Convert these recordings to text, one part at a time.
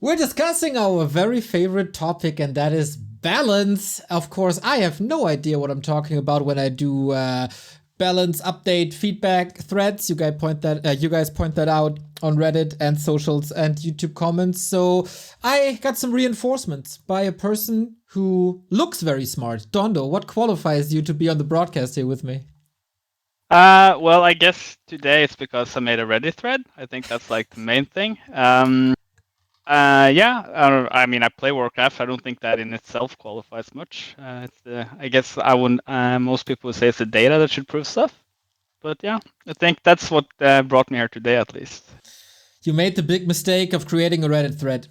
We're discussing our very favorite topic, and that is balance. Of course, I have no idea what I'm talking about when I do balance update feedback threads. You guys point that out on Reddit and socials and YouTube comments. So I got some reinforcements by a person who looks very smart. Dondo, what qualifies you to be on the broadcast here with me? Well, I guess today it's because I made a Reddit thread. I think that's like the main thing. Yeah, I mean, I play Warcraft. I don't think that in itself qualifies much. I guess I wouldn't. Most people would say it's the data that should prove stuff. But yeah, I think that's what brought me here today, at least. You made the big mistake of creating a Reddit thread.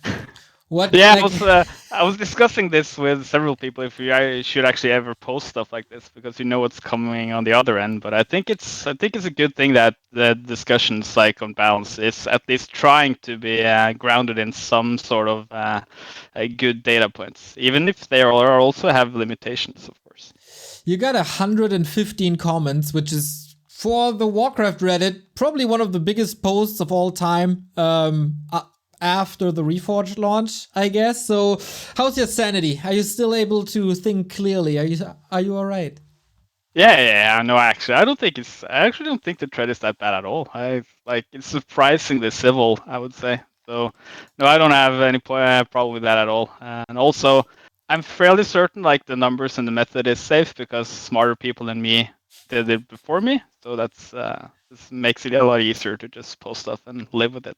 What, Yeah, like, I was discussing this with several people if I should actually ever post stuff like this because you know what's coming on the other end. But I think it's a good thing that the discussions like on balance is at least trying to be grounded in some sort of good data points, even if they are also have limitations, of course. you got 115 comments, which is for the Warcraft Reddit probably one of the biggest posts of all time. After the Reforged launch, I guess. So, how's your sanity? Are you still able to think clearly? Are you all right? Yeah. No, actually, I actually don't think the thread is that bad at all. I like it's surprisingly civil, I would say. So, no, I don't have any problem with that at all. And also, I'm fairly certain like the numbers and the method is safe because smarter people than me did it before me. So this makes it a lot easier to just post stuff and live with it.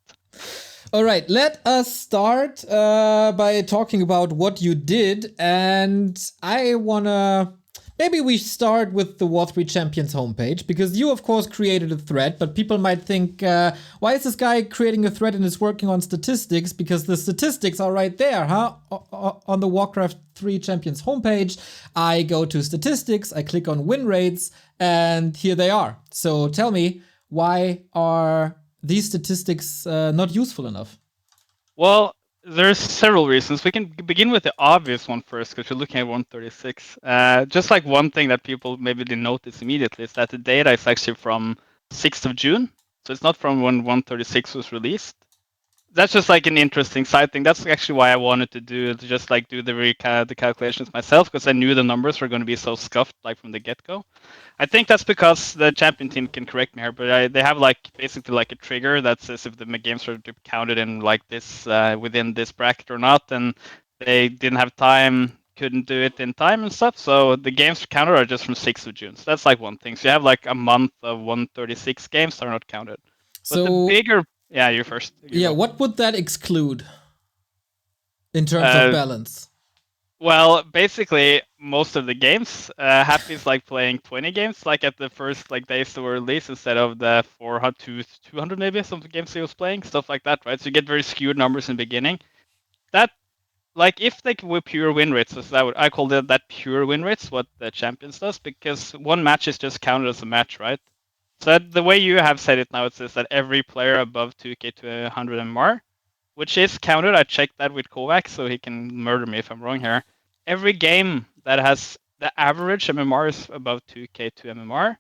All right, let us start by talking about what you did. And I wanna. Maybe we start with the W3Champions homepage, because you, of course, created a thread, but people might think, why is this guy creating a thread and is working on statistics? Because the statistics are right there, huh? On the Warcraft 3 Champions homepage, I go to statistics, I click on win rates, and here they are. So tell me, why are these statistics not useful enough? Well, there's several reasons. We can begin with the obvious one first, because you're looking at 136. Just like one thing that people maybe didn't notice immediately is that the data is actually from 6th of June. So it's not from when 136 was released. That's just like an interesting side thing. That's actually why I wanted to just like do the calculations myself, because I knew the numbers were going to be so scuffed like from the get-go. I think that's because the champion team can correct me here, but they have like basically like a trigger that says if the games are counted in like this within this bracket or not, and they didn't have time, couldn't do it in time and stuff. So the games counted are just from 6th of June. So that's like one thing. So you have like a month of 136 games that are not counted. But the So, bigger, yeah, you first. You yeah, go. what would that exclude in terms of Uh, balance? Well, basically, most of the games, Happy is like playing 20 games, like at the first like days they were released, instead of the 400 to 200 maybe some games he was playing, stuff like that, right? So you get very skewed numbers in the beginning. That like if they were pure win rates, so I call that pure win rates, what the champions does, because one match is just counted as a match, right? So the way you have said it now, it says that every player above 2k to 100 MR, which is counted. I checked that with Kovac, so he can murder me if I'm wrong here. Every game that has the average MMR is above 2k to MMR,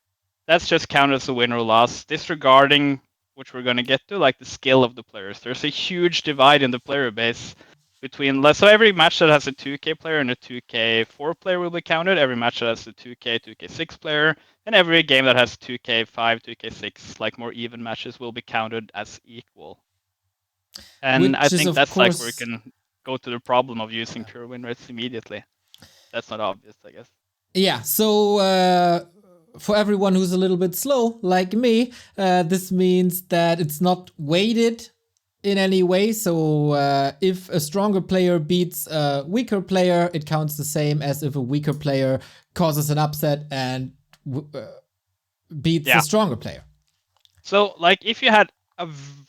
that's just counted as a win or loss, disregarding, which we're going to get to, like the skill of the players. There's a huge divide in the player base between, so every match that has a 2k player and a 2k4 player will be counted. Every match that has a 2k, 2k6 player, and every game that has 2k5, 2k6, like more even matches, will be counted as equal. And I Which is, think of that's like where we course, can go to the problem of using pure win rates immediately. That's not obvious, I guess. yeah. So, for everyone who's a little bit slow, like me, this means that it's not weighted in any way. So, if a stronger player beats a weaker player, it counts the same as if a weaker player causes an upset and beats a Yeah. stronger player. So like if you had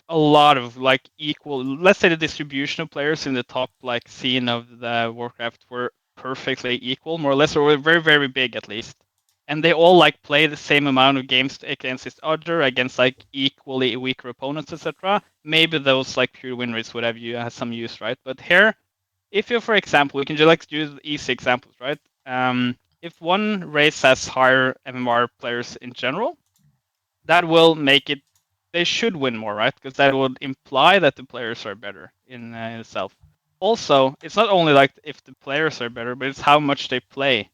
a lot of like equal, let's say the distribution of players in the top like scene of the Warcraft were perfectly equal, more or less, or very, very big at least. And they all like play the same amount of games against each other, against like equally weaker opponents, etc. Maybe those like pure win rates would have some use, right? But here, if you, for example, we can just like use easy examples, right? If one race has higher MMR players in general, that will make it they should win more, right? Because that would imply that the players are better in itself. Also, it's not only like if the players are better, but it's how much they play.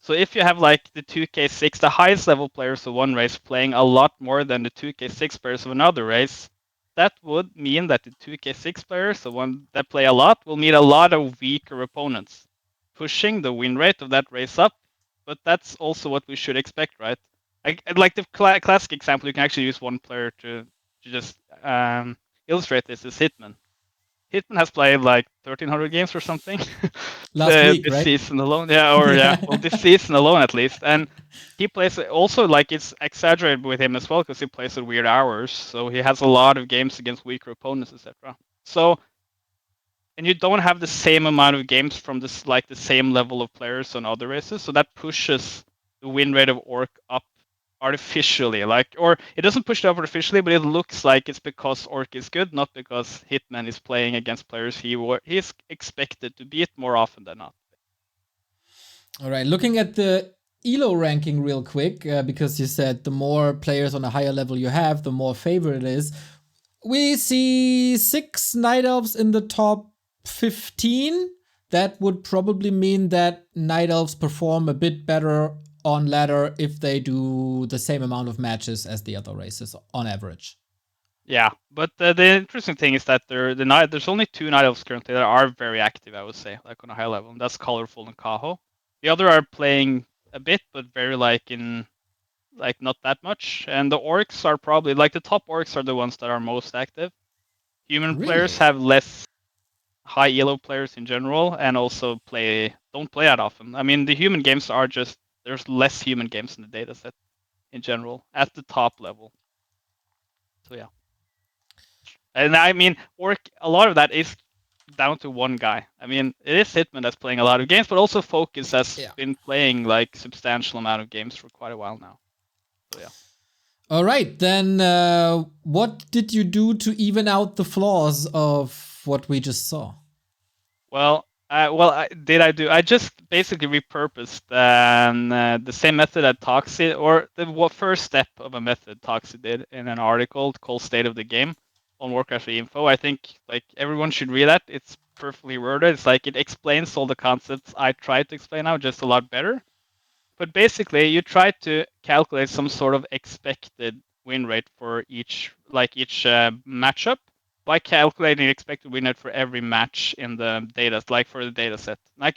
So if you have like the 2K6, the highest level players of one race playing a lot more than the 2K6 players of another race, that would mean that the 2K6 players, the one that play a lot, will meet a lot of weaker opponents, pushing the win rate of that race up. But that's also what we should expect, right? Like the classic example, you can actually use one player to just illustrate this is Hitman. Hitman has played like 1,300 games or something Last week, this right? season alone. Yeah, or yeah, well, this season alone at least. And he plays also like it's exaggerated with him as well because he plays at weird hours. So he has a lot of games against weaker opponents, etc. So and you don't have the same amount of games from this like the same level of players on other races, so that pushes the win rate of Orc up artificially. Like, or it doesn't push it up artificially, but it looks like it's because Orc is good, not because Hitman is playing against players he's expected to beat more often than not. All right, looking at the ELO ranking real quick, because you said the more players on a higher level you have, the more favor it is. We see 6 Night Elves in the top 15. That would probably mean that Night Elves perform a bit better on ladder if they do the same amount of matches as the other races on average. Yeah, but the interesting thing is that there's only 2 Night Elves currently that are very active, I would say, like on a high level, and that's Colorful and Kaho. The other are playing a bit, but very like in like not that much. And the orcs are probably like the top orcs are the ones that are most active. Human players Really? have less high elo players in general, and also don't play that often. I mean, the human games are just there's less human games in the data set in general at the top level. So yeah, and I mean, orc a lot of that is down to one guy. I mean, it is Hitman that's playing a lot of games, but also Focus has Yeah. been playing like substantial amount of games for quite a while now. So yeah. All right, then what did you do to even out the flaws of what we just saw? Well, I just basically repurposed the same method that Toxi, or the first step of a method Toxi did in an article called "State of the Game" on Warcraft Info. I think like everyone should read that. It's perfectly worded. It's like it explains all the concepts I tried to explain now, just a lot better. But basically, you try to calculate some sort of expected win rate for each matchup by calculating expected win rate for every match in the data, like for the data set. We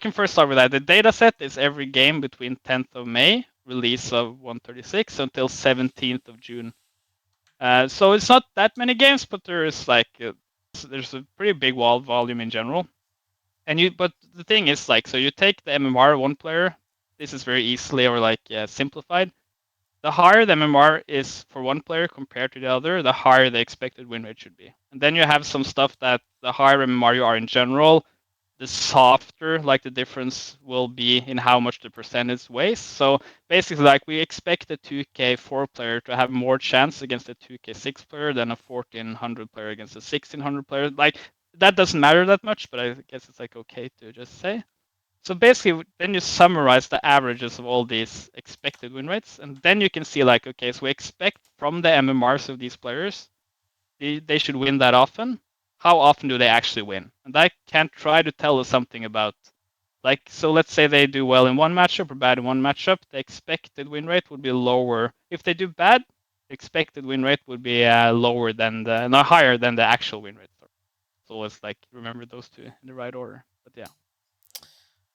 can first start with that. The data set is every game between 10th of May, release of 136, until 17th of June. So it's not that many games, but there's a pretty big volume in general. But the thing is like, so you take the MMR one player. This is very easily or simplified. The higher the MMR is for one player compared to the other, the higher the expected win rate should be. And then you have some stuff that the higher MMR you are in general, the softer like the difference will be in how much the percentage weighs. So basically, like we expect a 2K4 player to have more chance against a 2K6 player than a 1400 player against a 1600 player. Like that doesn't matter that much, but I guess it's like okay to just say. So basically, then you summarize the averages of all these expected win rates, and then you can see like, okay, so we expect from the MMRs of these players, they should win that often. How often do they actually win? And that can try to tell us something about, like, so let's say they do well in one matchup or bad in one matchup, the expected win rate would be lower. If they do bad, the expected win rate would be lower than not higher than the actual win rate. So let's like remember those two in the right order. But yeah.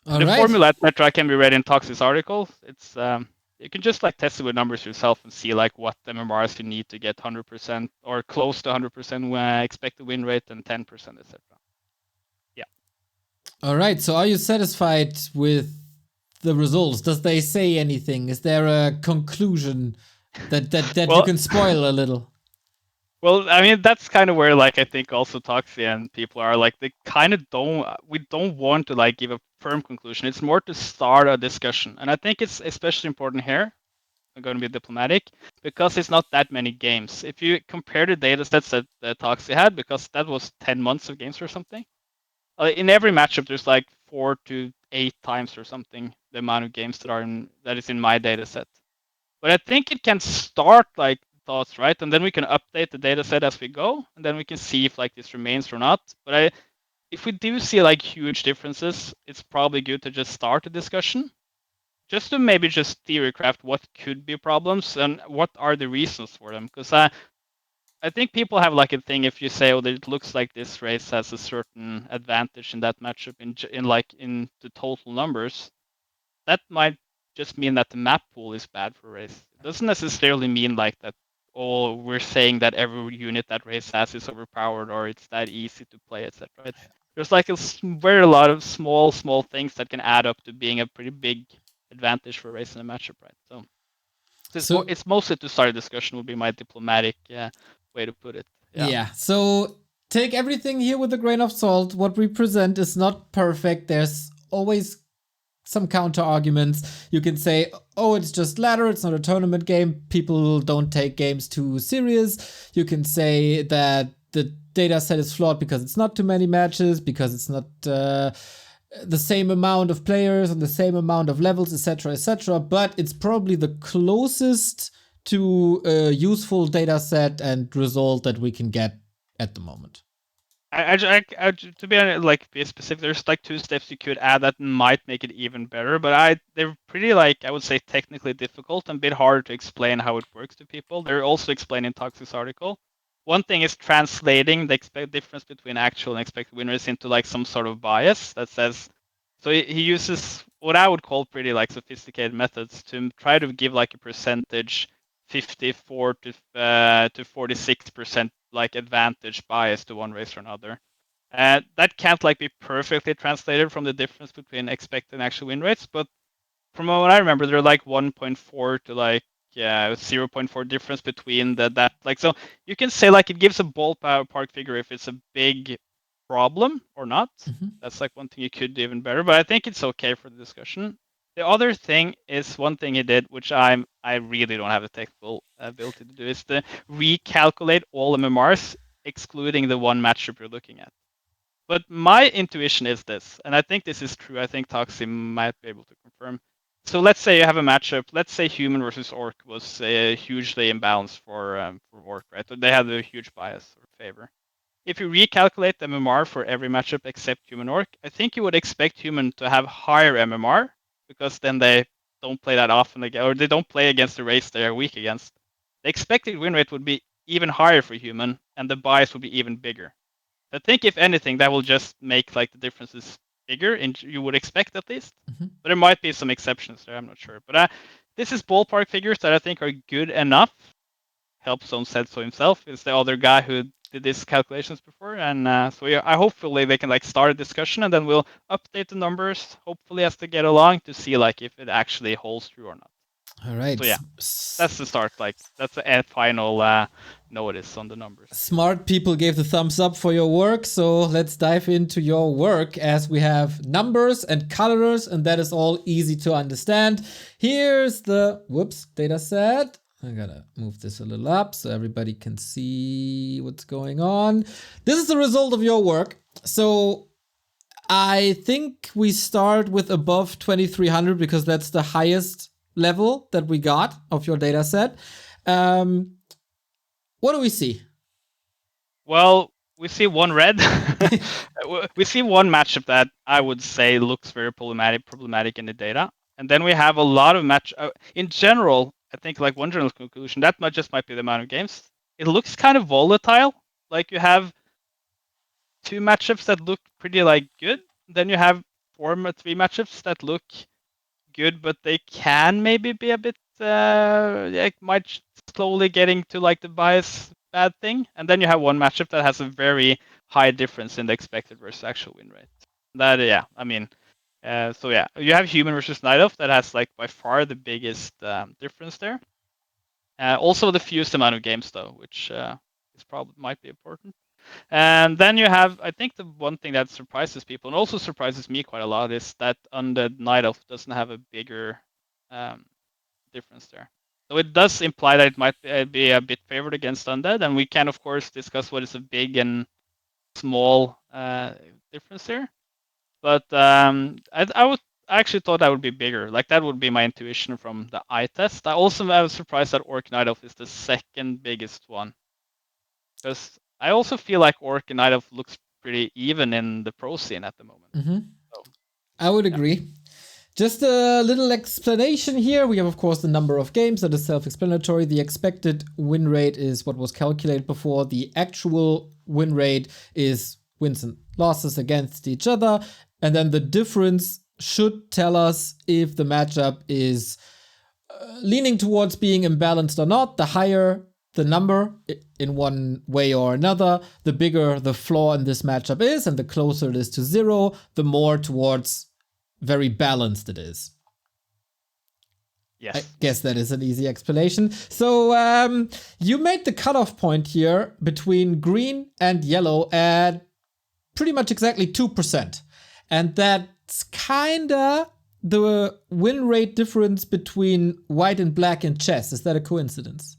And All the right. formula, etc., can be read in Toxic's article. It's you can just like test it with numbers yourself and see like what MMRs you need to get 100% or close to 100% expected win rate and 10%, etc. Yeah. All right. So are you satisfied with the results? Does they say anything? Is there a conclusion that you Well, can spoil a little? well, I mean that's kind of where like I think also Toxi and people are like they kind of don't we don't want to like give a firm conclusion. It's more to start a discussion, and I think it's especially important here. I'm going to be diplomatic because it's not that many games. If you compare the data sets that Toxi had, because that was 10 months of games or something, in every matchup there's like 4 to 8 times or something the amount of games that is in my data set. But I think it can start like thoughts, right? And then we can update the data set as we go, and then we can see if like this remains or not. But if we do see like huge differences, it's probably good to just start a discussion, just to maybe just theory craft what could be problems and what are the reasons for them. Because I think people have like a thing if you say, oh, it looks like this race has a certain advantage in that matchup in the total numbers, that might just mean that the map pool is bad for race. It doesn't necessarily mean like that. Oh, we're saying that every unit that race has is overpowered or it's that easy to play, etc. There's like very lot of small things that can add up to being a pretty big advantage for race in a matchup, right? So So it's mostly to start a discussion would be my diplomatic way to put it. Yeah. yeah, so take everything here with a grain of salt. What we present is not perfect. There's always some counter arguments. You can say, oh, it's just ladder, it's not a tournament game. People don't take games too serious. You can say that the data set is flawed because it's not too many matches, because it's not the same amount of players and the same amount of levels, etc., etc. But it's probably the closest to a useful data set and result that we can get at the moment. To be honest, like be specific, there's like 2 steps you could add that might make it even better, but they're pretty like I would say technically difficult and a bit hard to explain how it works to people. They're also explained in Toxic's article. One thing is translating the difference between actual and expected win rates into like some sort of bias that says. So he uses what I would call pretty like sophisticated methods to try to give like a percentage 54 to 46% like advantage bias to one race or another. That can't like be perfectly translated from the difference between expected and actual win rates, but from what I remember, they're like 1.4 to like 0.4 difference between that like so you can say like it gives a ballpark figure if it's a big problem or not. Mm-hmm. That's like one thing you could do even better, but I think it's okay for the discussion. The other thing is one thing he did, which I really don't have the technical ability to do, is to recalculate all MMRs, excluding the one matchup you're looking at. But my intuition is this, and I think this is true. I think Toxi might be able to confirm. So let's say you have a matchup. Let's say human versus orc was hugely imbalanced for orc, right? So they have a huge bias or favor. If you recalculate the MMR for every matchup except human orc, I think you would expect human to have higher MMR because then they don't play that often again, or they don't play against the race they are weak against. The expected win rate would be even higher for human, and the bias would be even bigger. I think if anything, that will just make like the differences bigger, and you would expect at least. Mm-hmm. But there might be some exceptions there. I'm not sure. But this is ballpark figures that I think are good enough. Helpzone said so himself. Is the other guy who did these calculations before, and so yeah, I hopefully they can like start a discussion, and then we'll update the numbers hopefully as they get along to see like if it actually holds true or not. All right. So yeah, that's the start. Like that's the final notice on the numbers. Smart people gave the thumbs up for your work, so let's dive into your work as we have numbers and colors, and that is all easy to understand. Here's the data set. I gotta move this a little up so everybody can see what's going on. This is the result of your work. So I think we start with above 2300 because that's the highest level that we got of your data set. What do we see? Well, we see one red. We see one matchup that I would say looks very problematic in the data. And then we have a lot of in general, I think like one general conclusion, that might be the amount of games. It looks kind of volatile. Like you have 2 matchups that look pretty like good. Then you have 3 matchups that look good, but they can maybe be a bit might slowly getting to like the bias bad thing. And then you have one matchup that has a very high difference in the expected versus actual win rate. That I mean, so yeah, you have human versus night elf that has like by far the biggest difference there. Also the fewest amount of games though, which is probably might be important. And then you have, I think the one thing that surprises people and also surprises me quite a lot is that Undead Night Elf doesn't have a bigger difference there. So it does imply that it might be a bit favored against Undead, and we can of course discuss what is a big and small difference there. But I I actually thought that would be bigger. Like that would be my intuition from the eye test. I was surprised that Orc Night Elf is the second biggest one, because I also feel like Orc Night Elf looks pretty even in the pro scene at the moment. So, I would yeah. agree. Just a little explanation here. We have, of course, the number of games. That is self-explanatory. The expected win rate is what was calculated before. The actual win rate is wins and losses against each other. And then the difference should tell us if the matchup is leaning towards being imbalanced or not. The higher the number in one way or another, the bigger the flaw in this matchup is, and the closer it is to 0, the more towards very balanced it is. Yes. I guess that is an easy explanation. So you made the cutoff point here between green and yellow at pretty much exactly 2%. And that's kinda the win rate difference between white and black in chess. Is that a coincidence?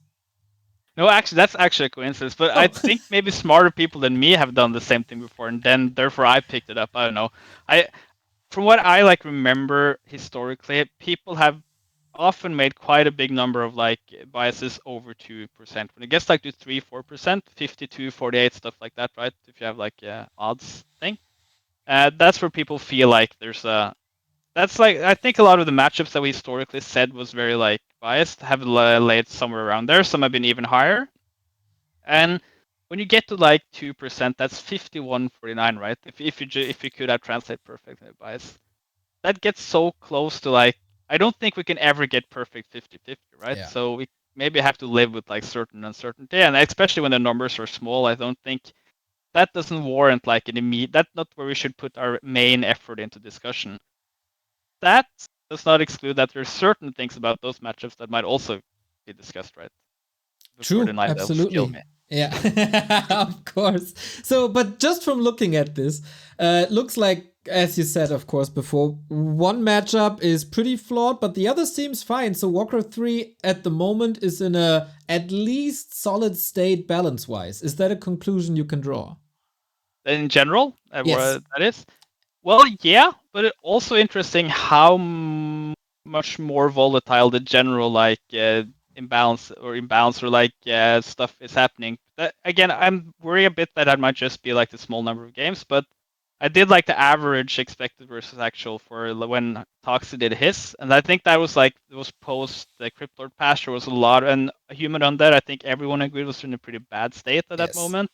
No, actually, that's actually a coincidence. But I think maybe smarter people than me have done the same thing before, and then therefore I picked it up. I don't know. From what I like remember historically, people have often made quite a big number of like biases over 2%. When it gets like to 3-4%, 52, 48, stuff like that, right? If you have like odds thing, that's where people feel like there's a. That's like I think a lot of the matchups that we historically said was very like biased have laid somewhere around there. Some have been even higher, and when you get to like 2%, that's 51-49, right? If you could have translate perfectly bias, that gets so close to like I don't think we can ever get perfect 50-50, right? Yeah. So we maybe have to live with like certain uncertainty, and especially when the numbers are small, I don't think that doesn't warrant like an immediate. That's not where we should put our main effort into discussion. That does not exclude that there's certain things about those matchups that might also be discussed, right? Before the True, night elves kill absolutely. me. Yeah, of course. So, but just from looking at this, it looks like, as you said, of course, before, one matchup is pretty flawed, but the other seems fine. So, Warcraft 3 at the moment is in a at least solid state balance wise. Is that a conclusion you can draw? In general, Yes. that is. Well, yeah, but it's also interesting how much more volatile the general like imbalance or like stuff is happening. Again, I'm worried a bit that that might just be like the small number of games, but I did like the average expected versus actual for when Toxi did his, and I think that was like it was post the Cryptlord patch. There was a lot, and a Human Undead. I think everyone agreed was in a pretty bad state at that Yes. moment.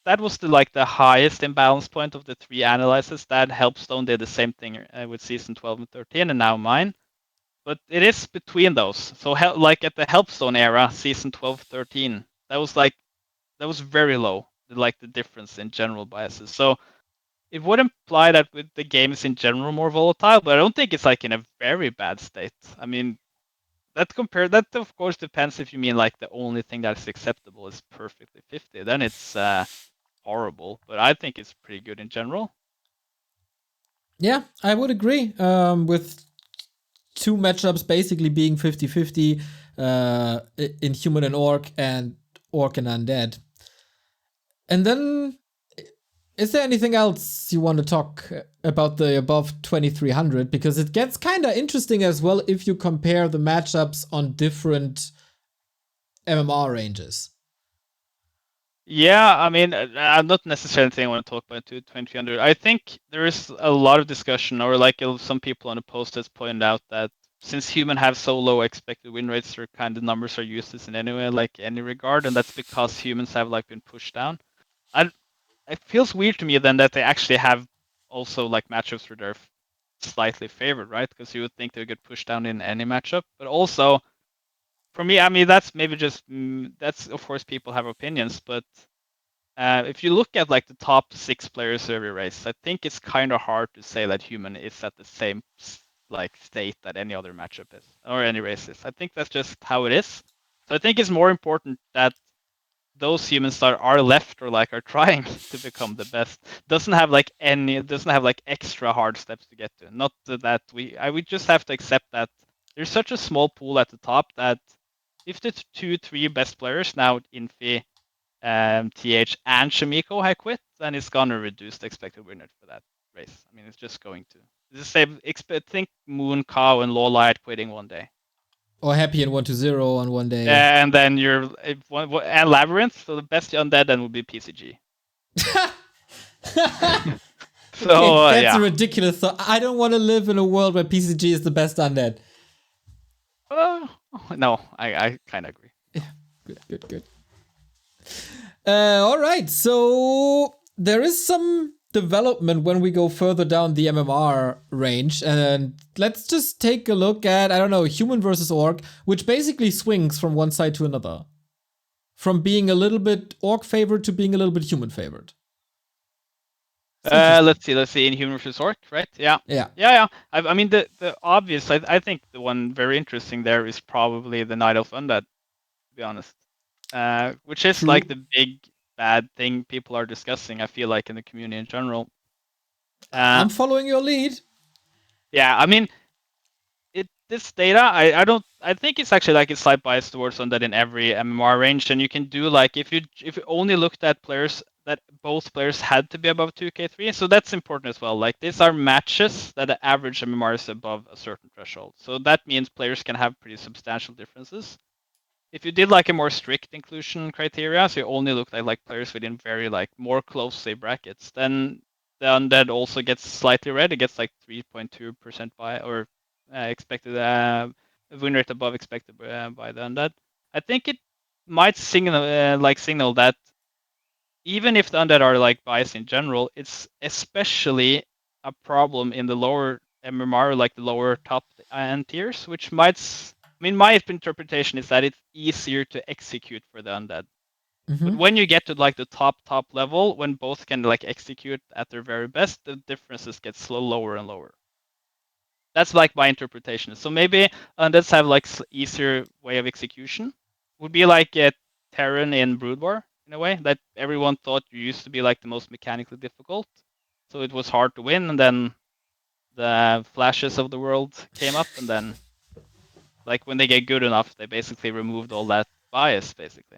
That was the highest imbalance point of the three analyses. That Helpstone did the same thing with season 12 and 13, and now mine. But it is between those. So like at the Helpstone era, season 12, 13, that was very low. Like the difference in general biases. So it would imply that with the game is in general more volatile, but I don't think it's like in a very bad state. I mean, that of course depends if you mean like the only thing that is acceptable is perfectly 50. Then it's horrible, but I think it's pretty good in general. Yeah, I would agree. With two matchups basically being 50-50 in human and orc and undead. And then, is there anything else you want to talk about the above 2300? Because it gets kind of interesting as well if you compare the matchups on different MMR ranges. Yeah, I mean, I'm not necessarily saying I want to talk about 2300. I think there is a lot of discussion, or like some people on the post has pointed out that since human have so low expected win rates, their kind of numbers are useless in any way, like any regard, and that's because humans have like been pushed down. I It feels weird to me then that they actually have also like matchups where they're slightly favored, right? Because you would think they would get pushed down in any matchup. But also, for me, I mean, that's maybe just that's of course people have opinions, but if you look at like the top 6 players of every race, I think it's kind of hard to say that human is at the same like state that any other matchup is or any race is. I think that's just how it is. So I think it's more important that those humans that are left or like are trying to become the best doesn't have like extra hard steps to get to. Not that we just have to accept that there's such a small pool at the top that if the 2-3 best players now Infi, TH and Shamiko have quit, then it's gonna reduce the expected win rate for that race. I mean, it's just going to. the same. Think Moon, Cow, and Lawlight quitting one day. Or Happy and 1-2-0 on one day. And then and Labyrinth. So the best undead then would be PCG. So Okay, that's yeah. a ridiculous thought. I don't want to live in a world where PCG is the best undead. No, I kind of agree. Yeah, good. All right, so there is some development when we go further down the MMR range, and let's just take a look at, I don't know, human versus orc, which basically swings from one side to another. From being a little bit orc favored to being a little bit human favored. Let's see. In human versus orc, right? Yeah. I mean, the obvious. I think the one very interesting there is probably the Night Elf Undead. To be honest, which is True. like the big bad thing people are discussing. I feel like in the community in general. I'm following your lead. Yeah, I mean, this data, I think it's actually like a slight bias towards Undead in every MMR range, and you can do like if you only looked at players that both players had to be above 2k3, so that's important as well. Like these are matches that the average MMR is above a certain threshold, so that means players can have pretty substantial differences. If you did like a more strict inclusion criteria, so you only looked at like players within very like more closely brackets, then the Undead also gets slightly red. It gets like 3.2% by or expected win rate above expected by the Undead. I think it might signal that even if the Undead are like biased in general, it's especially a problem in the lower MMR, like the lower top end tiers, which might. I mean, my interpretation is that it's easier to execute for the Undead. Mm-hmm. But when you get to like the top level, when both can like execute at their very best, the differences get lower and lower. That's like my interpretation. So maybe Undeads have like easier way of execution. Would be like a Terran in Brood War in a way that everyone thought used to be like the most mechanically difficult. So it was hard to win, and then the flashes of the world came up, and then like when they get good enough, they basically removed all that bias basically.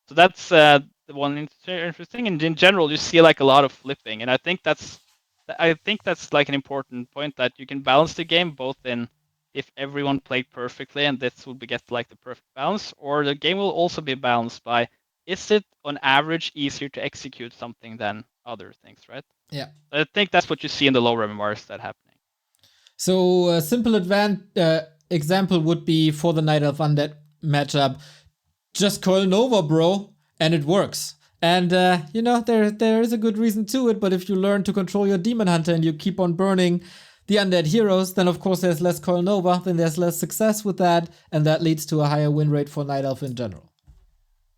So that's the one interesting. And in general, you see like a lot of flipping, and I think that's like an important point that you can balance the game both in if everyone played perfectly and this will get like the perfect balance, or the game will also be balanced by is it on average easier to execute something than other things, right? Yeah. I think that's what you see in the lower MMRs that happening. So a simple example would be for the Night Elf Undead matchup, just Coil Nova, bro, and it works. And, you know, there is a good reason to it, but if you learn to control your Demon Hunter and you keep on burning the undead heroes, then of course there's less Coil Nova, then there's less success with that, and that leads to a higher win rate for Night Elf in general.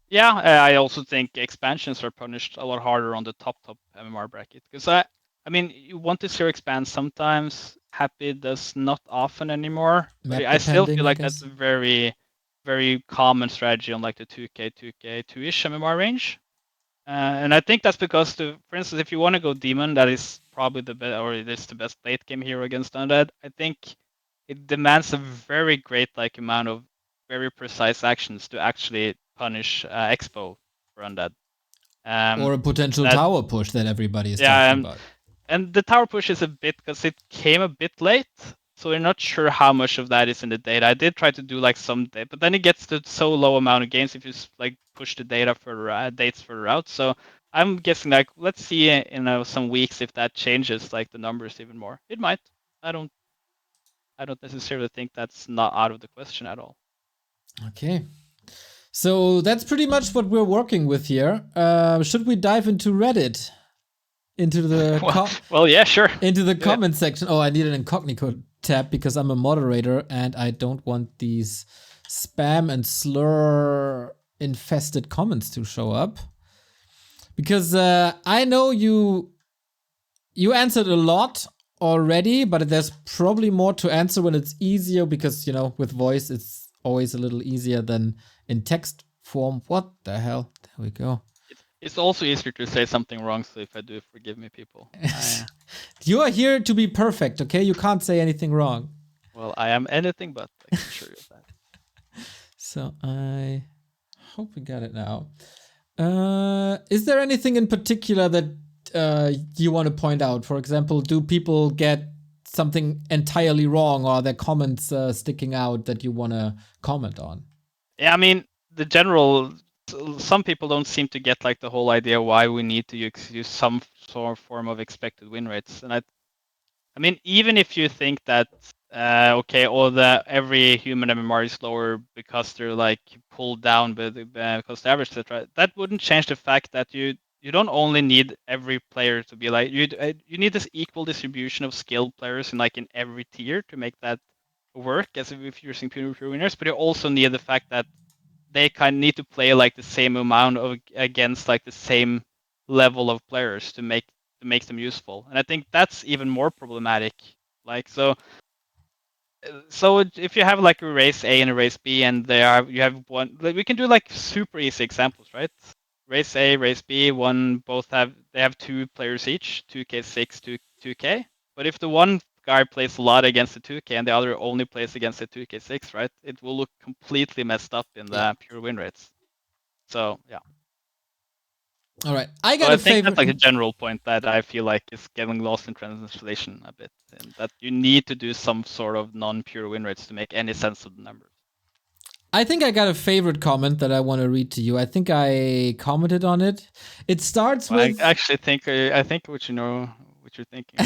Yeah, I also think expansions are punished a lot harder on the top MMR bracket. Because I mean, you want to see her expand sometimes. Happy does not often anymore. But I still feel like that's a very, very common strategy on like the 2k, 2ish MMR range. And I think that's because, for instance, if you want to go Demon, that is probably the best, or it is the best late game hero against Undead. I think it demands a very great like amount of very precise actions to actually punish Expo for Undead. Or a potential tower push that everybody is talking about. And the tower push is a bit, because it came a bit late, so we're not sure how much of that is in the data. I did try to do like some data, but then it gets to so low amount of games if you like push the data for dates further out. So I'm guessing like let's see in some weeks if that changes like the numbers even more. It might. I don't necessarily think that's not out of the question at all. Okay. So that's pretty much what we're working with here. Should we dive into Reddit? Into the well, yeah, sure. Into the comment section. Oh, I need an incognito tab because I'm a moderator and I don't want these spam and slur infested comments to show up. Because I know you answered a lot already, but there's probably more to answer when it's easier because, you know, with voice it's always a little easier than in text form. What the hell? There we go. It's also easier to say something wrong, so if I do, forgive me, people. You are here to be perfect, okay? You can't say anything wrong. Well, I am anything but, I can assure you of that. So I hope we got it now. Is there anything in particular that you want to point out? For example, do people get something entirely wrong, or are there comments sticking out that you want to comment on? Yeah, I mean, the general. Some people don't seem to get like the whole idea why we need to use some sort of form of expected win rates, and I mean, even if you think that okay, every human MMR is lower because they're like pulled down because the average, etc. That wouldn't change the fact that you don't only need every player to be like you need this equal distribution of skilled players in every tier to make that work as if you're using pure winners, but you also need the fact that they kind of need to play like the same amount of against like the same level of players to make them useful. And I think that's even more problematic. Like so if you have like a race A and a race B, and you have one, like, we can do like super easy examples, right? Race A, race B, they have two players each, 2k6, 2k. But if the one guy plays a lot against the 2k and the other only plays against the 2k6, right? It will look completely messed up in Yeah. the pure win rates. So yeah. All right, I So got I a think favorite. that's like a general point that I feel like is getting lost in translation a bit, and that you need to do some sort of non-pure win rates to make any sense of the numbers. I think I got a favorite comment that I want to read to you. I think I commented on it. It starts I with. actually think what you know what you're thinking.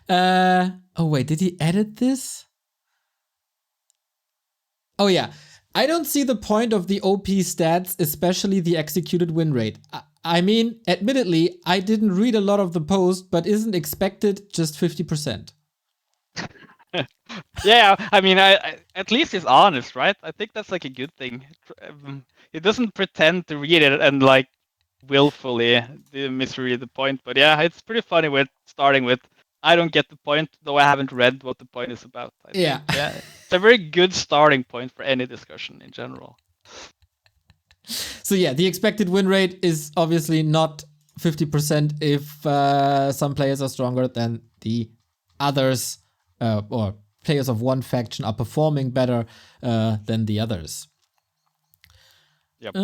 Oh wait, did he edit this? Oh yeah. I don't see the point of the OP stats, especially the executed win rate. I mean, admittedly, I didn't read a lot of the post, but isn't expected just 50%. Yeah, I mean, I at least he's honest, right? I think that's like a good thing. He doesn't pretend to read it and like willfully misread the point. But yeah, it's pretty funny with starting with I don't get the point, though I haven't read what the point is about. I Yeah. think it's a very good starting point for any discussion in general. So yeah, the expected win rate is obviously not 50% if some players are stronger than the others, or players of one faction are performing better than the others. Yep.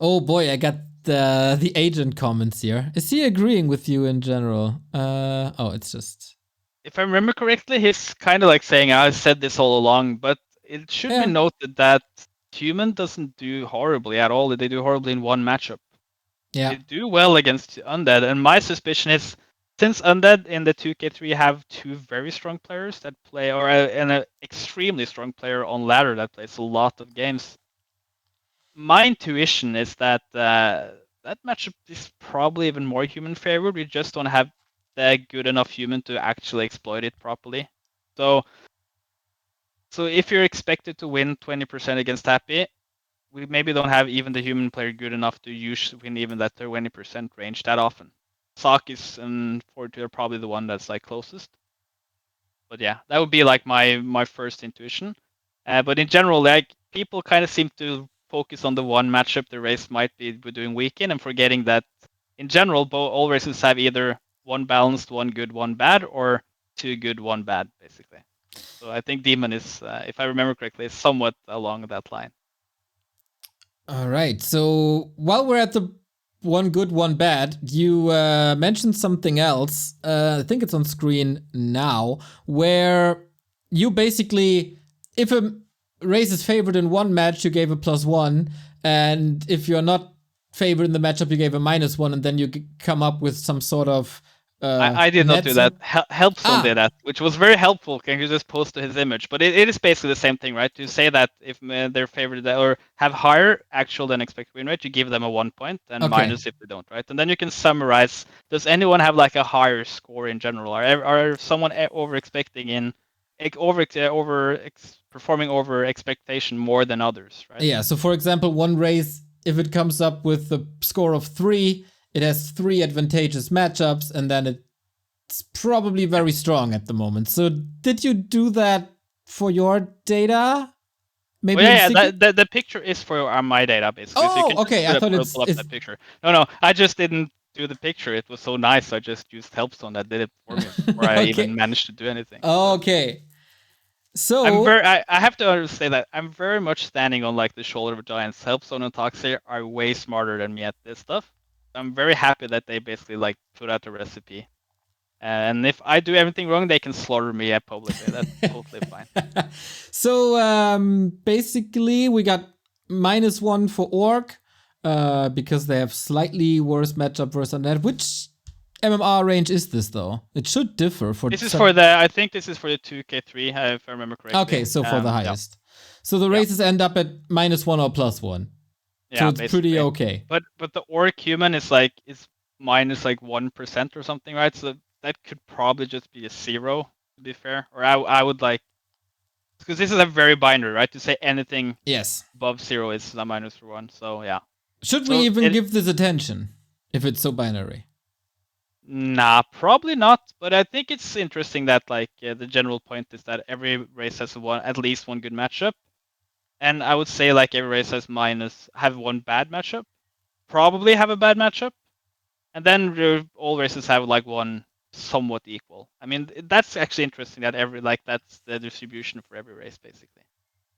Oh boy, I got the agent comments here. Is he agreeing with you in general? Oh, it's just. If I remember correctly, he's kind of like saying, I said this all along, but it should be Yeah. noted that human doesn't do horribly at all. They do horribly in one matchup. Yeah. They do well against undead, and my suspicion is since undead in the 2k3 have two very strong players that play, and an extremely strong player on ladder that plays a lot of games. My intuition is that that matchup is probably even more human favored. We just don't have the good enough human to actually exploit it properly. So, so if you're expected to win 20% against Happy, we maybe don't have even the human player good enough to win even that 20% range that often. Sakis and Fortitude are probably the one that's like closest. But yeah, that would be like my first intuition. But in general, like people kind of seem to focus on the one matchup the race might be doing weak in, and forgetting that in general, all races have either one balanced, one good, one bad, or two good, one bad, basically. So I think Demon is, if I remember correctly, is somewhat along that line. All right. So while we're at the one good, one bad, you mentioned something else. I think it's on screen now, where you basically, if a race is favored in one match, you gave a +1, and if you're not favored in the matchup, you gave a -1, and then you come up with some sort of I did not net do that. sum. Helpstone Ah, did that, which was very helpful. Can you just post to his image? But it is basically the same thing, right? To say that if they're favored or have higher actual than expected win rate, you give them a 1 point and okay. minus if they don't, right? And then you can summarize. Does anyone have like a higher score in general? Are someone over expecting performing over expectation more than others, right? Yeah, so for example, one race, if it comes up with a score of 3, it has 3 advantageous matchups, and then it's probably very strong at the moment. So did you do that for your data? Maybe Well, in yeah, Sticky? the picture is for my data basically, so you Oh, can just okay. I thought pull up it's that picture. No, I just didn't do the picture. It was so nice, I just used Helpstone that did it for me before I even okay. managed to do anything. So Okay. So, I have to say that I'm very much standing on like the shoulder of giants. Helpstone and Toxic are way smarter than me at this stuff. I'm very happy that they basically like put out a recipe And if I do everything wrong, they can slaughter me publicly. That's totally fine. So basically, we got -1 for Orc because they have slightly worse matchup versus that. Which MMR range is this though? It should differ for. This is for the. I think this is for the 2K3, if I remember correctly. Okay, so for the highest. Yeah. So the races end up at -1 or +1. Yeah, so it's basically. Pretty okay. But the Orc human is like minus like 1% or something, right? So that could probably just be a 0, to be fair. Or I would like, because this is a very binary, right? To say anything above 0 is a -1. So yeah. Should we even give this attention if it's so binary? Nah, probably not. But I think it's interesting that like the general point is that every race has at least one good matchup, and I would say like every race has have one bad matchup, probably have a bad matchup, and then all races have like one somewhat equal. I mean, that's actually interesting that that's the distribution for every race basically,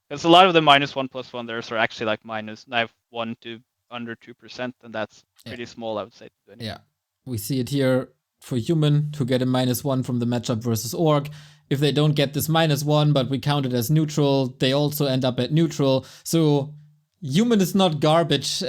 because a lot of the -1+1 there's are actually like -1 to under 2%, and that's pretty small, I would say. Yeah. We see it here for human to get a -1 from the matchup versus Orc. If they don't get this -1, but we count it as neutral, they also end up at neutral. So human is not garbage,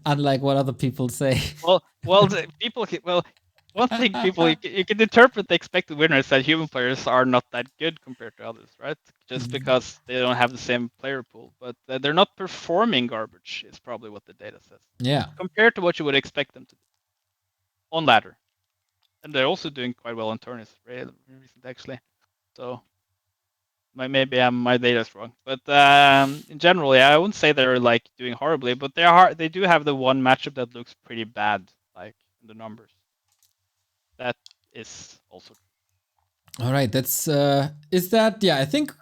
unlike what other people say. Well, one thing people you can interpret the expected winner is that human players are not that good compared to others, right? Just because they don't have the same player pool, but they're not performing garbage is probably what the data says. Yeah. Compared to what you would expect them to do on ladder, and they're also doing quite well on tourneys recently, actually. So maybe my data is wrong, but in general, yeah, I wouldn't say they're like doing horribly, but they do have the one matchup that looks pretty bad, like in the numbers. That is also true. All right, that's is that I think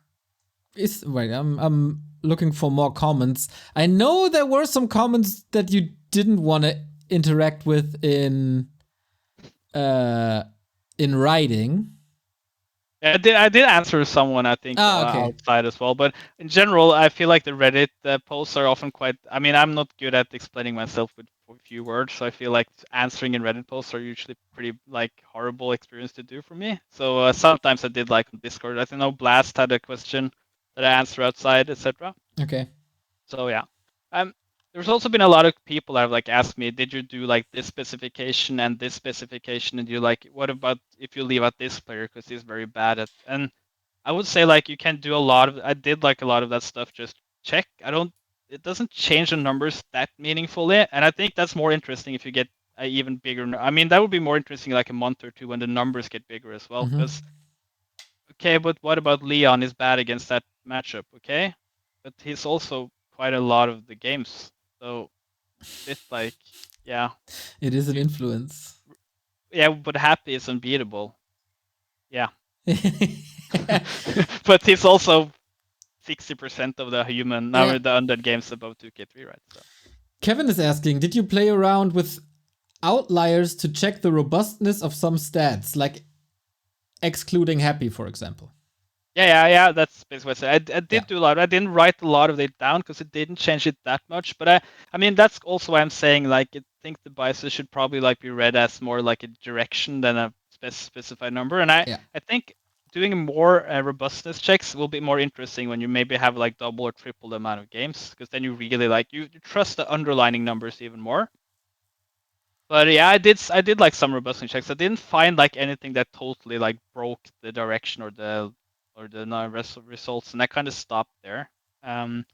is wait, I'm looking for more comments. I know there were some comments that you didn't want to interact with in writing. I did answer someone, I think, outside as well. But in general, I feel like the Reddit posts are often quite. I mean, I'm not good at explaining myself with a few words, so I feel like answering in Reddit posts are usually pretty like horrible experience to do for me. So sometimes I did like on Discord. I know Blast had a question that I answered outside, etc. Okay. So yeah, there's also been a lot of people that have like asked me, did you do like this specification and this specification, and you like, what about if you leave out this player because he's very bad at? And I would say like you can do a lot of. I did like a lot of that stuff. Just check. It doesn't change the numbers that meaningfully, and I think that's more interesting if you get an even bigger. I mean, that would be more interesting like a month or two when the numbers get bigger as well. Because okay, but what about Leon is bad against that matchup? Okay, but he's also quite a lot of the games. So it's like, yeah. It is an influence. Yeah, but Happy is unbeatable. Yeah. But he's also 60% of the human, the undead games above 2K3, right? So. Kevin is asking, did you play around with outliers to check the robustness of some stats, like excluding Happy, for example? Yeah, that's basically what I said. I did do a lot. I didn't write a lot of it down because it didn't change it that much. But I mean, that's also why I'm saying like I think the biases should probably like be read as more like a direction than a specified number. And I think doing more robustness checks will be more interesting when you maybe have like double or triple the amount of games, because then you really like you trust the underlying numbers even more. But yeah, I did like some robustness checks. I didn't find like anything that totally like broke the direction or the results, and I kind of stopped there. But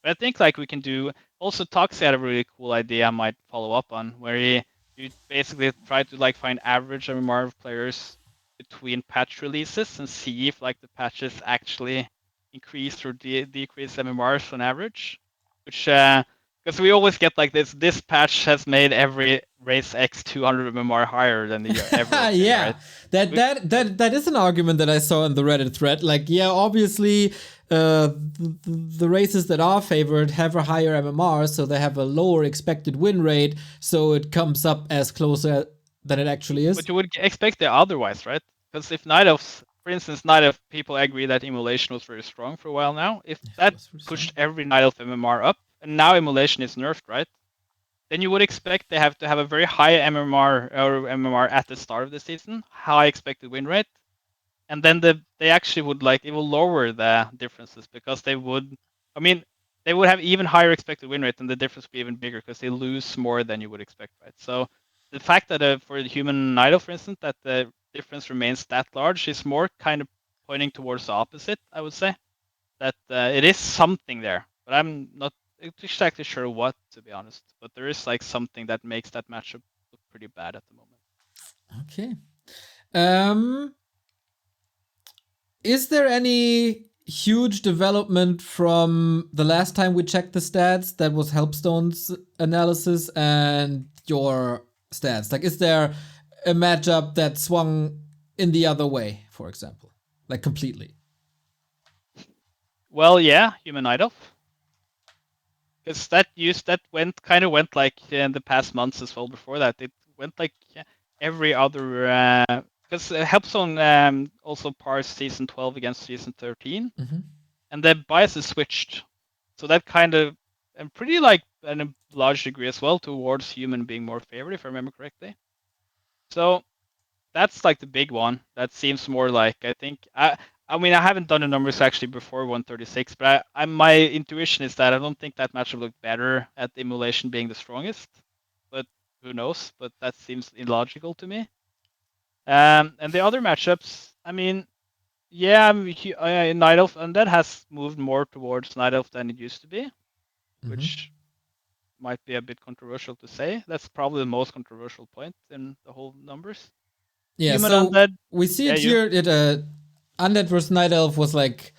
I think like we can do also. Toxi had a really cool idea I might follow up on, where you basically try to like find average MMR of players between patch releases and see if like the patches actually increase or decrease MMRs on average, which because we always get like this patch has made every race X 200 MMR higher than the ever. Yeah, right? That is an argument that I saw in the Reddit thread. Like, yeah, obviously, the races that are favored have a higher MMR, so they have a lower expected win rate, so it comes up as closer than it actually is. But you would expect it otherwise, right? Because if Night Elves, for instance, Night Elf people agree that Immolation was very strong for a while now. If that pushed every Night Elf MMR up, and now Immolation is nerfed, right? then you would expect they have to have a very high MMR at the start of the season, high expected win rate, and then they actually would it will lower the differences because they would, I mean, they would have even higher expected win rate and the difference would be even bigger because they lose more than you would expect, right? So the fact that for the human idol, for instance, that the difference remains that large is more kind of pointing towards the opposite, I would say. That it is something there, but I'm not exactly sure what, to be honest. But there is something that makes that matchup look pretty bad at the moment. Okay. Um, is there any huge development from the last time we checked the stats? That was Helpstone's analysis and your stats. Like, is there a matchup that swung in the other way, for example, like completely? Well, yeah, human idol, because that went in the past months as well. Before that, it went every other because Helpstone also parsed season 12 against season 13, and the biases switched. So that kind of, and pretty in a large degree as well, towards human being more favored, if I remember correctly. So that's the big one. That seems more I think I mean I haven't done the numbers actually before 136, but my intuition is that I don't think that match will look better at emulation being the strongest. But who knows? But that seems illogical to me. And the other matchups, I mean, yeah, Night Elf Undead has moved more towards Night Elf than it used to be, which might be a bit controversial to say. That's probably the most controversial point in the whole numbers. Yeah, Human so Undead, we see yeah, it you. here. Undead vs Night Elf was like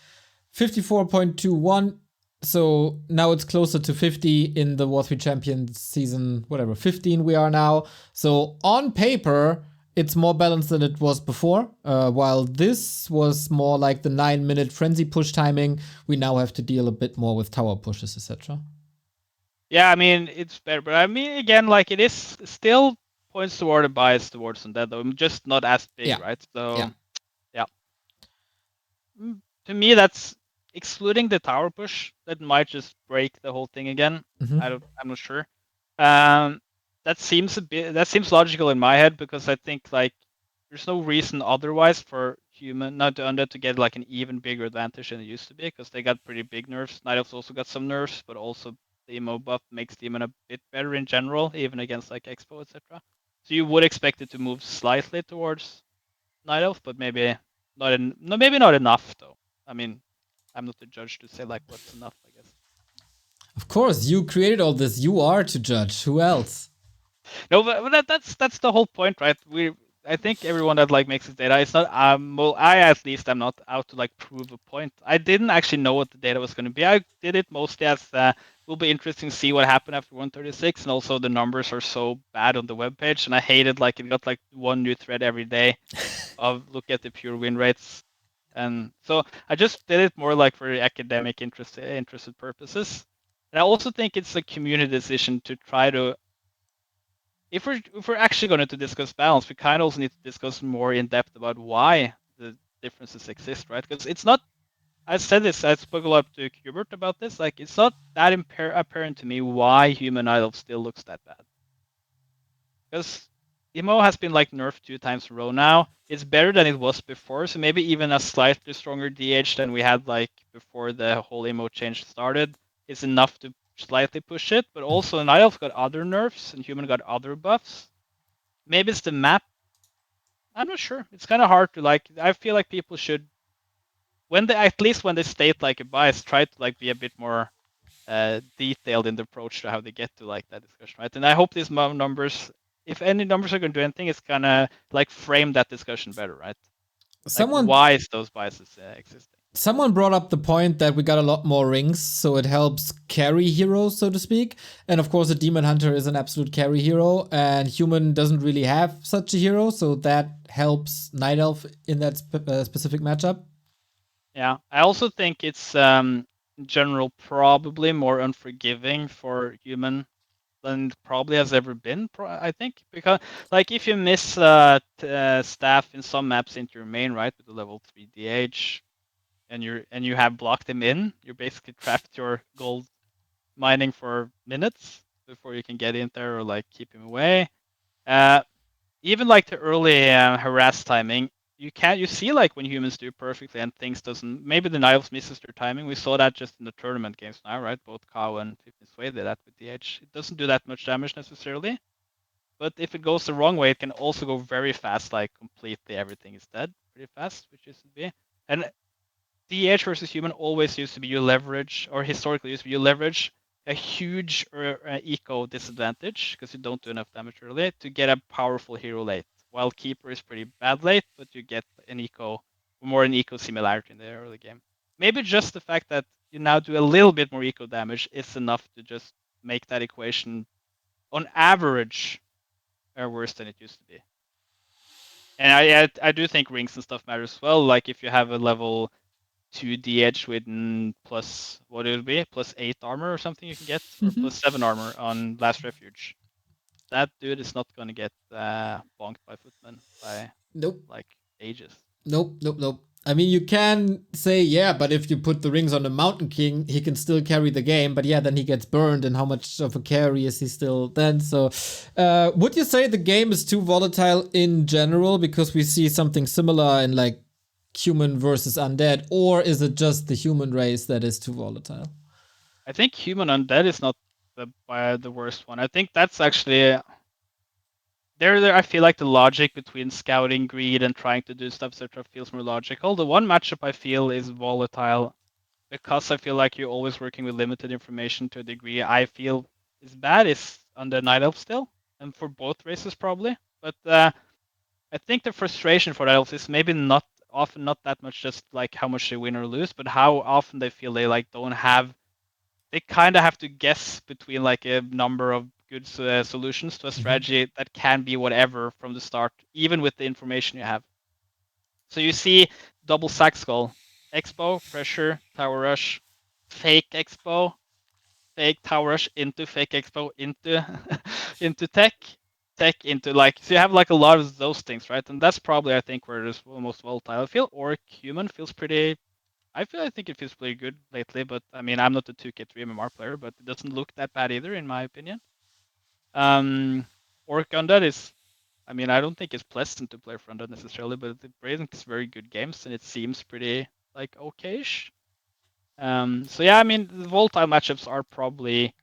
54.21. So now it's closer to 50 in the War 3 Champions season, whatever, 15 we are now. So on paper, it's more balanced than it was before. While this was more like the 9-minute frenzy push timing, we now have to deal a bit more with tower pushes, etc. Yeah, I mean it's better, but I mean again, it is still points toward a bias towards Undead, though, just not as big, Yeah, right? yeah. So yeah. To me, that's excluding the tower push. That might just break the whole thing again. I'm not sure. Um, that seems a bit. That seems logical in my head because I think there's no reason otherwise for human not to undead to get an even bigger advantage than it used to be because they got pretty big nerfs. Night Elves also got some nerfs, but also the emo buff makes demon a bit better in general, even against Expo, etc. So you would expect it to move slightly towards Night Elf, but maybe no, maybe not enough though. I mean, I'm not the judge to say what's enough, I guess. Of course, you created all this. You are to judge. Who else? No, but that's the whole point, right? I think everyone that makes this data, it's not well, I at least am not out to prove a point. I didn't actually know what the data was going to be. I did it mostly as will be interesting to see what happened after 136, and also the numbers are so bad on the webpage, and I hated it got one new thread every day of look at the pure win rates. And so I just did it more for academic interested purposes. And I also think it's a community decision to try to, if we're actually going to discuss balance, we kind of also need to discuss more in depth about why the differences exist, right? Because it's not. I said this. I spoke a lot to Hubert about this. It's not that apparent to me why Human Idol still looks that bad. Because Emo has been nerfed 2 times in a row now. It's better than it was before, so maybe even a slightly stronger DH than we had before the whole Emo change started is enough to slightly push it. But also, Night Elf got other nerfs and Human got other buffs. Maybe it's the map. I'm not sure. It's kind of hard to I feel like people should, at least when they state a bias, try to be a bit more detailed in the approach to how they get to that discussion, right? And I hope these numbers, if any numbers are going to do anything, it's gonna frame that discussion better, right? Someone Why is those biases existing? Someone brought up the point that we got a lot more rings, so it helps carry heroes, so to speak. And of course, a demon hunter is an absolute carry hero, and human doesn't really have such a hero, so that helps night elf in that specific matchup. Yeah, I also think it's in general probably more unforgiving for human than it probably has ever been. I think because if you miss staff in some maps into your main, right, with the level 3 DH, and you have blocked him in, you're basically trapped your gold mining for minutes. before you can get in there or like keep him away. Uh, Even like the early harass timing, you see like when humans do perfectly and things doesn't. Maybe the Niles misses their timing. We saw that just in the tournament games now, right? Both Kao and 15 Sway did that with the edge. It doesn't do that much damage necessarily, but if it goes the wrong way, it can also go very fast, like completely everything is dead pretty fast, which used to be. And the edge versus human always used to be you leverage, or historically used to be you leverage a huge eco disadvantage because you don't do enough damage early to get a powerful hero late. While Keeper is pretty bad late, but you get an eco, more an eco similarity in the early game. Maybe just the fact that you now do a little bit more eco damage is enough to just make that equation, on average, worse than it used to be. And I do think rings and stuff matters as well. Like if you have a level 2 DH with plus what it would be, plus 8 armor or something you can get, or plus 7 armor on Last Refuge. That dude is not going to get bonked by footmen by Nope. like ages. Nope. I mean, you can say, yeah, but if you put the rings on the Mountain King, he can still carry the game. But yeah, then he gets burned, and how much of a carry is he still then? So, would you say the game is too volatile in general because we see something similar in like human versus undead, or is it just the human race that is too volatile? I think human undead is not the worst one. I think that's actually there. I feel like the logic between scouting, greed, and trying to do stuff, etc., feels more logical. The one matchup I feel is volatile because I feel like you're always working with limited information to a degree. I feel is bad is on the Night Elf still, and for both races probably. But I think the frustration for the elves is maybe not often not that much just like how much they win or lose, but how often they feel they like don't have. They kind of have to guess between like a number of good solutions to a strategy that can be whatever from the start, even with the information you have. So you see double sack skull, expo, pressure, tower rush, fake expo, fake tower rush into fake expo into into tech into like, so you have like a lot of those things, right? And that's probably I think where it is most volatile. I feel orc human feels pretty. I think it feels pretty good lately, but I mean I'm not a 2K3 MMR player, but it doesn't look that bad either in my opinion. Orc undead is, I mean, I don't think it's pleasant to play for undead necessarily, but it brings very good games and it seems pretty like okayish. So yeah, I mean the volatile matchups are probably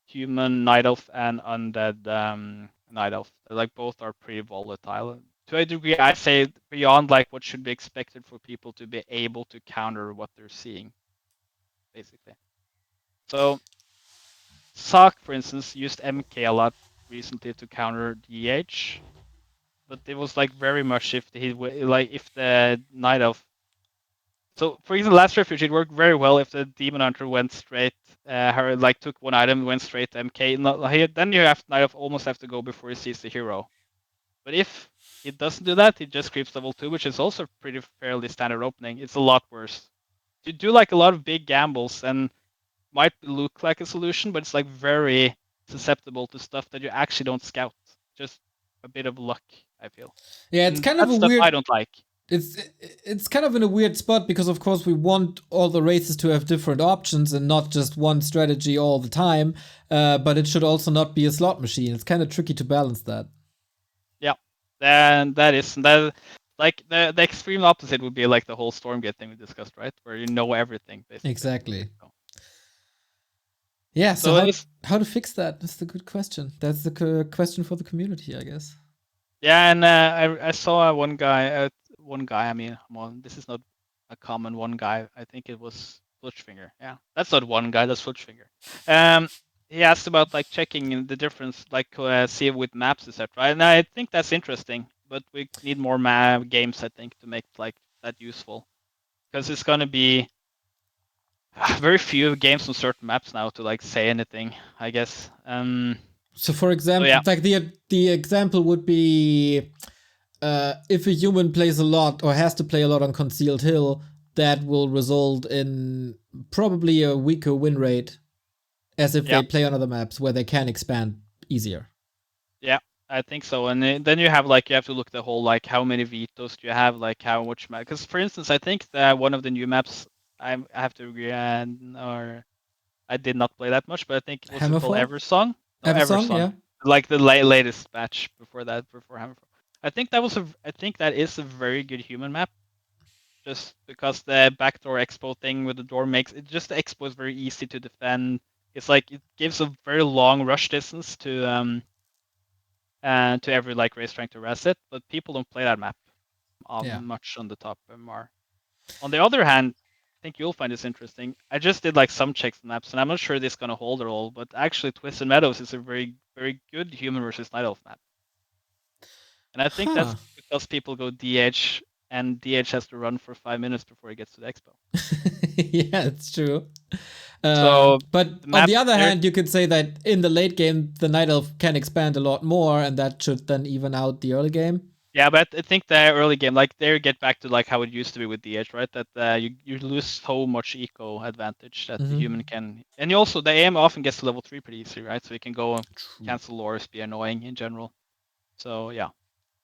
human night elf and undead night elf. Like both are pretty volatile. To a degree, I say beyond like what should be expected for people to be able to counter what they're seeing, basically. So Sock, for instance, used MK a lot recently to counter DH, but it was like very much if if the night elf. So for example, last refuge it worked very well if the demon hunter went straight, like took one item, went straight to MK. Then you have night elf almost have to go before he sees the hero. But if it doesn't do that, it just creeps level 2, which is also pretty fairly standard opening. It's a lot worse. You do like a lot of big gambles and might look like a solution, but it's like very susceptible to stuff that you actually don't scout. Just a bit of luck, I feel. Yeah, it's And kind of that's a stuff I weird. don't like. It's kind of in a weird spot because of course we want all the races to have different options and not just one strategy all the time. But it should also not be a slot machine. It's kind of tricky to balance that. Yeah, and that like the extreme opposite would be like the whole Stormgate thing we discussed, right? Where you know everything basically. Exactly. Yeah. So how to fix that? That's the good question. That's the question for the community, I guess. Yeah, and I saw one guy. I mean, well, this is not a common one guy. I think it was Flutchfinger. Yeah, that's not one guy. That's Flutchfinger. Um, he asked about like checking the difference, like see with maps, etc. And I think that's interesting, but we need more games, I think, to make like that useful, because it's gonna be very few games on certain maps now to like say anything, I guess. So for example, yeah. like the example would be if a human plays a lot or has to play a lot on Concealed Hill, that will result in probably a weaker win rate as if they play on other maps where they can expand easier. Yeah, I think so. And then you have like you have to look the whole like how many vetoes do you have, like how much map? Because for instance, I think that one of the new maps I have to agree, or I did not play that much, but I think what's it called, Hammerfall? Eversong? No, Everson, Everson. yeah. Like the latest batch before that, before Hammerfall. I think that is a very good human map. Just because the backdoor expo thing with the door makes it just the expo is very easy to defend. It's like it gives a very long rush distance to every like race trying to res it, but people don't play that map Yeah. much on the top MR. On the other hand, I think you'll find this interesting. I just did like some checks on maps, and I'm not sure this is gonna hold at all. But actually, Twisted Meadows is a very good human versus night elf map, and I think that's Huh. because people go DH, and DH has to run for 5 minutes before he gets to the expo. Yeah, it's true. So But the on map the other there, hand, you could say that in the late game, the Night Elf can expand a lot more, and that should then even out the early game. yeah, but I think the early game, like there, get back to like how it used to be with DH, right? That you lose so much eco advantage that the human can, and you also the AM often gets to level 3 pretty easy, right? So you can go True. cancel lores, be annoying in general. So yeah.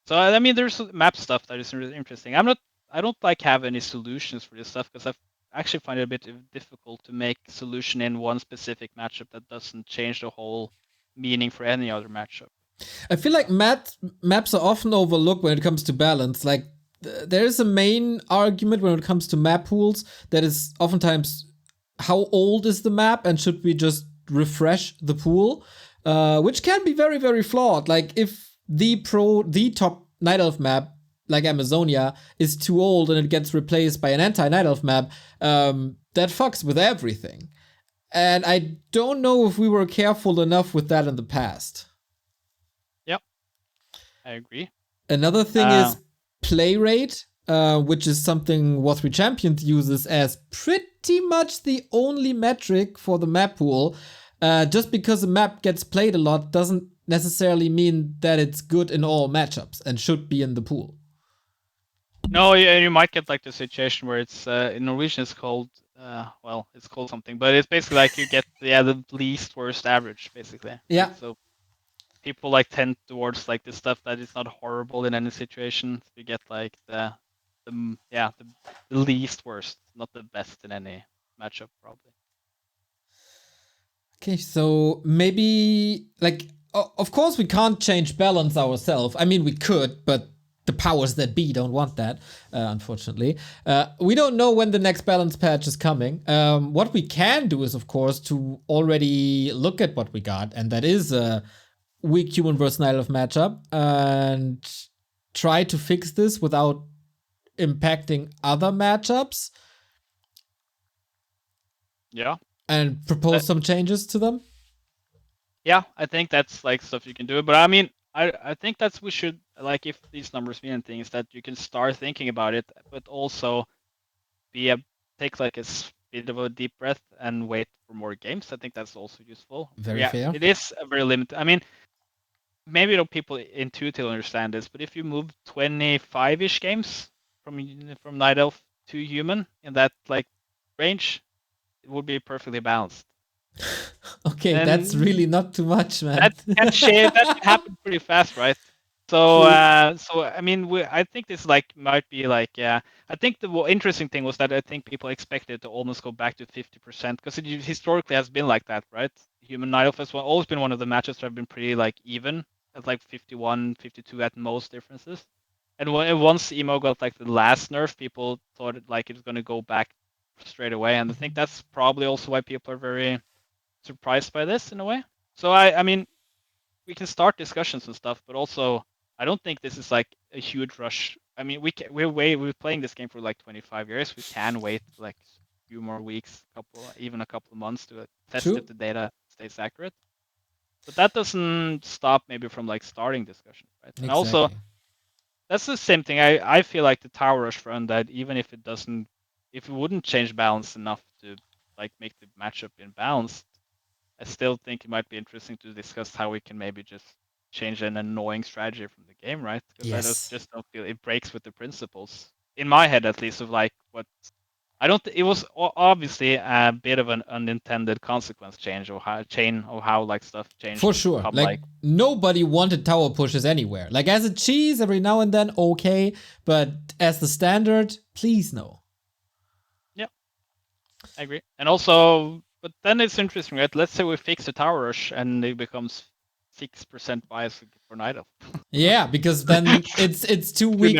So I mean, there's map stuff that is really interesting. I don't like have any solutions for this stuff because I actually find it a bit difficult to make solution in one specific matchup that doesn't change the whole meaning for any other matchup. I feel like maps are often overlooked when it comes to balance. Like, there is a main argument when it comes to map pools that is oftentimes how old is the map and should we just refresh the pool, which can be very, very flawed. Like, if the top Night Elf map, like Amazonia, is too old and it gets replaced by an anti-Night Elf map, that fucks with everything. And I don't know if we were careful enough with that in the past. Yep, I agree. Another thing is play rate, which is something W3Champions uses as pretty much the only metric for the map pool. Just because a map gets played a lot doesn't necessarily mean that it's good in all matchups and should be in the pool. No, you might get like the situation where it's in Norwegian it's called well, it's called something, but it's basically like you get the least worst average basically. Yeah. Right? So people like tend towards like the stuff that is not horrible in any situation. You get like the least worst, not the best in any matchup probably. Okay, so maybe, like, of course we can't change balance ourselves. I mean, we could, but the powers that be don't want that, unfortunately. We don't know when the next balance patch is coming. What we can do is, of course, to already look at what we got, and that is a weak human versus Night Elf matchup, and try to fix this without impacting other matchups. Yeah. And propose some changes to them. Yeah, I think that's like stuff you can do. But I mean, I think that's we should like if these numbers mean anything is that you can start thinking about it, but also take like a bit of a deep breath and wait for more games. I think that's also useful. Very Yeah, fair. it is a very limited. I mean, maybe don't people intuitively understand this, but if you move 25-ish games from Night Elf to human in that like range, it would be perfectly balanced. Okay, that's And really not too much, man. that can happen pretty fast, right? So, True. so I mean, I think this like might be like, yeah. I think the interesting thing was that I think people expected to almost go back to 50% because it historically has been like that, right? Human Night Elf has always been one of the matches that have been pretty like even at like 51, 52 at most differences. And once emo got like the last nerf, people thought like it was going to go back straight away, and I think that's probably also why people are very surprised by this in a way. So I mean, we can start discussions and stuff, but also I don't think this is like a huge rush. I mean, we're playing this game for like 25 years. We can wait like a few more weeks, even a couple of months to test if True. the data stays accurate. But that doesn't stop maybe from like starting discussions, right? And also Exactly. that's the same thing. I feel like the tower rush for Undead, even if it doesn't, if it wouldn't change balance enough to like make the matchup imbalanced, I still think it might be interesting to discuss how we can maybe just change an annoying strategy from the game, right? Because I Yes. just don't feel it breaks with the principles in my head, at least, of like what I don't. It was obviously a bit of an unintended consequence change or how chain of how like stuff changed For to sure. become Like, like nobody wanted tower pushes anywhere. Like, as a cheese every now and then, okay. But as the standard, please no. yeah, I agree. And also, but then it's interesting, right? Let's say we fix the tower rush and it becomes 6% bias for Night Elf. Yeah, because then it's too weak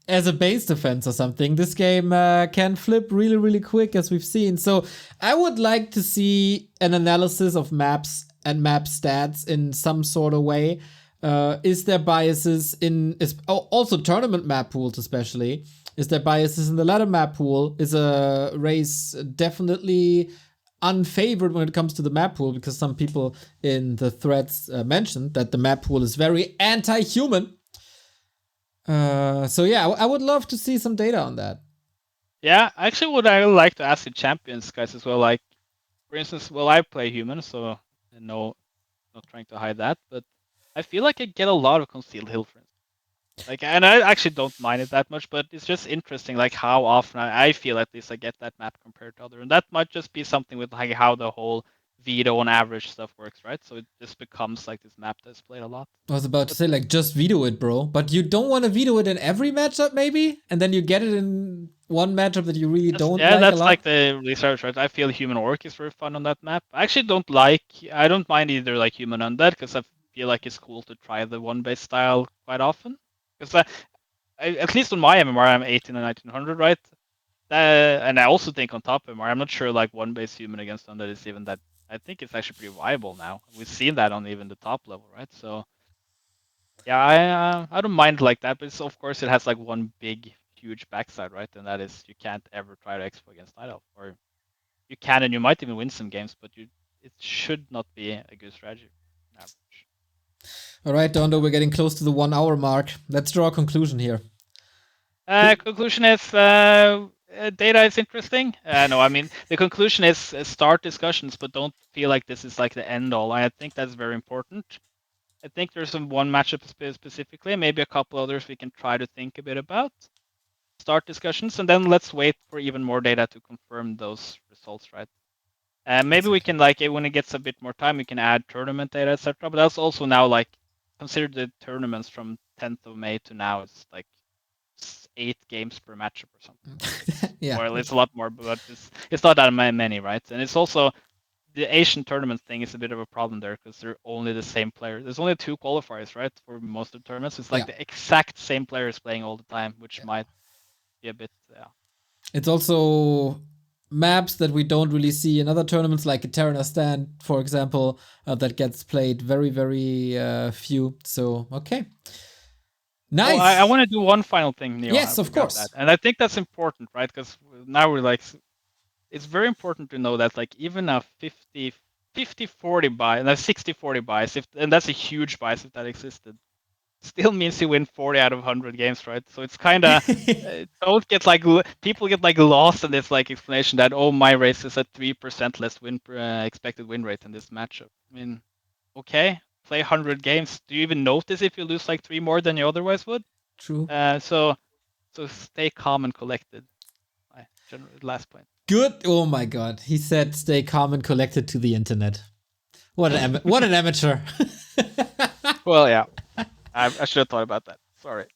as a base defense or something. This game can flip really, really quick, as we've seen. So I would like to see an analysis of maps and map stats in some sort of way. Is there biases in also tournament map pools, especially? Is there biases in the ladder map pool? Is a race definitely unfavored when it comes to the map pool, because some people in the threads mentioned that the map pool is very anti-human. So yeah, I would love to see some data on that. Yeah, actually, what I would like to ask the champions guys as well, like, for instance, well, I play human, so no, not trying to hide that, but I feel like I get a lot of concealed hill, for instance. Like, and I actually don't mind it that much, but it's just interesting, like how often I feel at least I get that map compared to other, and that might just be something with like how the whole veto on average stuff works, right? So it just becomes like this map that's played a lot. I was about to say, like, just veto it, bro. But you don't want to veto it in every matchup, maybe? And then you get it in one matchup that you really don't like a lot? Yeah, that's like the research, right? I feel Human Orc is very fun on that map. I actually I don't mind either like Human Undead, because I feel like it's cool to try the one-base style quite often. Because at least on my MMR, I'm 18 and 1900, right? And I also think on top MMR, I'm not sure like one-base Human against Undead is even that. I think it's actually pretty viable now. We've seen that on even the top level, right? So yeah, I don't mind like that, but it's, of course it has like one big huge backside, right? And that is you can't ever try to expo against Night Elf, or you can and you might even win some games, but it should not be a good strategy. Average. All right, Dondo, we're getting close to the 1 hour mark. Let's draw a conclusion here. Conclusion is data is interesting. No, I mean the conclusion is start discussions, but don't feel like this is like the end all. I think that's very important. I think there's some one matchup specifically, maybe a couple others we can try to think a bit about. Start discussions, and then let's wait for even more data to confirm those results, right? And maybe we can, like, when it gets a bit more time, we can add tournament data, etc. But that's also now, like, consider the tournaments from 10th of May to now. It's like 8 games per matchup or something. Yeah. Well, it's a lot more, but it's not that many, right? And it's also the Asian tournament thing is a bit of a problem there, because they're only the same player. There's only 2 qualifiers, right, for most of the tournaments. It's like the exact same players playing all the time, which might be a bit, It's also maps that we don't really see in other tournaments, like Eterna Stand, for example, that gets played very, very few. So, okay. Nice. Well, I want to do one final thing, Neo. Yes, of course. That. And I think that's important, right? Because now we're like, it's very important to know that, like, even a 50-40 bias, and a 60-40 bias, and that's a huge bias if that existed, still means you win 40 out of 100 games, right? So it's kind of don't get like people get like lost in this like explanation that, oh, my race is at 3% less expected win rate in this matchup. I mean, okay, play 100 games. Do you even notice if you lose like 3 more than you otherwise would? True. So stay calm and collected. My last point. Good. Oh my God, he said, "Stay calm and collected" to the internet. What an amateur. Well, yeah. I should have thought about that. Sorry.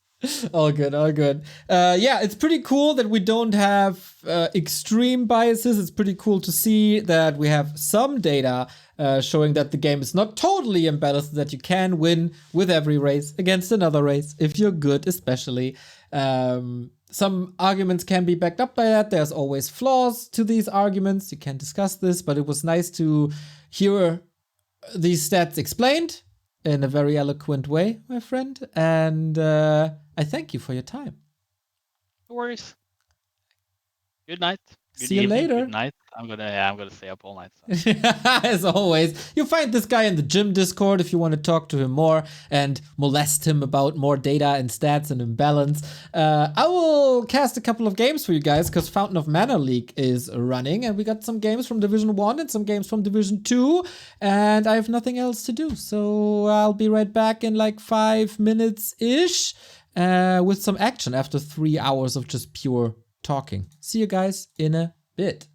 All good, all good. Yeah, it's pretty cool that we don't have extreme biases. It's pretty cool to see that we have some data showing that the game is not totally imbalanced, that you can win with every race against another race, if you're good, especially. Some arguments can be backed up by that. There's always flaws to these arguments. You can discuss this, but it was nice to hear these stats explained in a very eloquent way, my friend. And I thank you for your time. No worries. Good night. Good See you evening, later. Good night. I'm gonna stay up all night. So. As always, you find this guy in the gym Discord if you want to talk to him more and molest him about more data and stats and imbalance. I will cast a couple of games for you guys, because Fountain of Mana League is running, and we got some games from Division 1 and some games from Division 2, and I have nothing else to do. So I'll be right back in like 5 minutes-ish with some action after 3 hours of just pure talking. See you guys in a bit.